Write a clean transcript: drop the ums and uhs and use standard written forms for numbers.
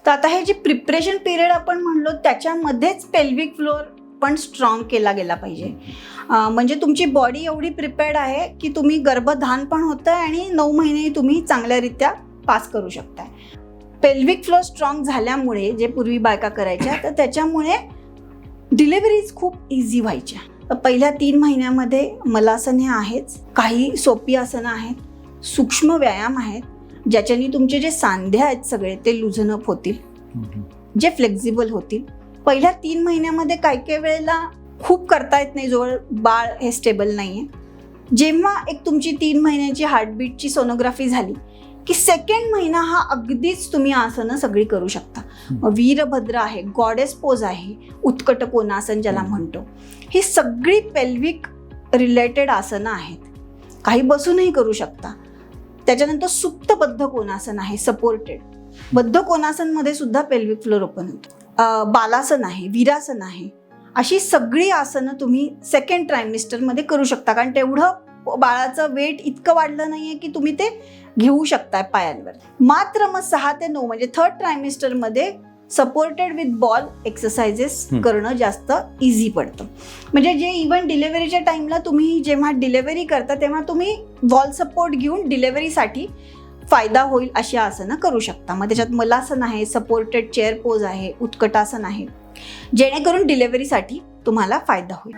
तर आता हे जे प्रिपरेशन पिरियड आपण म्हणलो त्याच्यामध्येच पेल्विक फ्लोअर पण स्ट्रॉंग केला गेला पाहिजे. म्हणजे तुमची बॉडी एवढी प्रिपेअर्ड आहे की तुम्ही गर्भधान पण होतं आणि 9 महिने तुम्ही चांगल्यारीत्या पास करू शकताय. पेल्विक फ्लोअर स्ट्रॉंग झाल्यामुळे जे पूर्वी बायका करायच्या तर त्याच्यामुळे डिलिव्हरीज खूप इझी व्हायच्या. तर पहिल्या 3 महिन्यामध्ये मलासन हे आहेच, काही सोपी आसनं आहेत, सूक्ष्म व्यायाम आहेत ज्याच्यानी तुमचे जे सांधे आहेत सगळे ते लूझन अप होतील, जे फ्लेक्झिबल होतील. पहिल्या 3 महिन्यामध्ये काही वेळेला खूप करता येत नाही जोवर बाळ हे स्टेबल नाही आहे. जेव्हा एक तुमची 3 महिन्याची हार्टबीटची सोनोग्राफी झाली की सेकंड महिना हा अगदीच तुम्ही आसनं सगळी करू शकता. वीरभद्र आहे, गॉडेस पोज आहे, उत्कट कोणासन ज्याला म्हणतो, ही सगळी पेल्विक रिलेटेड आसनं आहेत. काही बसूनही करू शकता. त्याच्यानंतर सुप्तबद्ध कोणासन आहे, सपोर्टेड. बद्ध कोणासनमध्ये सुद्धा पेल्विक फ्लोअर ओपन होतो. बालासन आहे, वीरासन आहे, अशी सगळी आसनं तुम्ही सेकंड ट्रायमिस्टरमध्ये करू शकता. कारण तेवढं बाळाचं वेट इतकं वाढलं नाहीये की तुम्ही ते घेऊ शकताय पायांवर. मात्र मग 6 ते 9 म्हणजे थर्ड ट्रायमिस्टरमध्ये सपोर्टेड विथ बॉल एक्सरसाइजेस करणं जास्त इझी पडतं. म्हणजे जे इव्हन डिलेव्हरीच्या टाइमला तुम्ही जेव्हा डिलेव्हरी करता तेव्हा तुम्ही बॉल सपोर्ट घेऊन डिलेव्हरीसाठी फायदा होईल अशी आसनं करू शकता. मग त्याच्यात मलासन आहे, सपोर्टेड चेअर पोज आहे, उत्कटासन आहे, जेणेकरून डिलेव्हरीसाठी तुम्हाला फायदा होईल.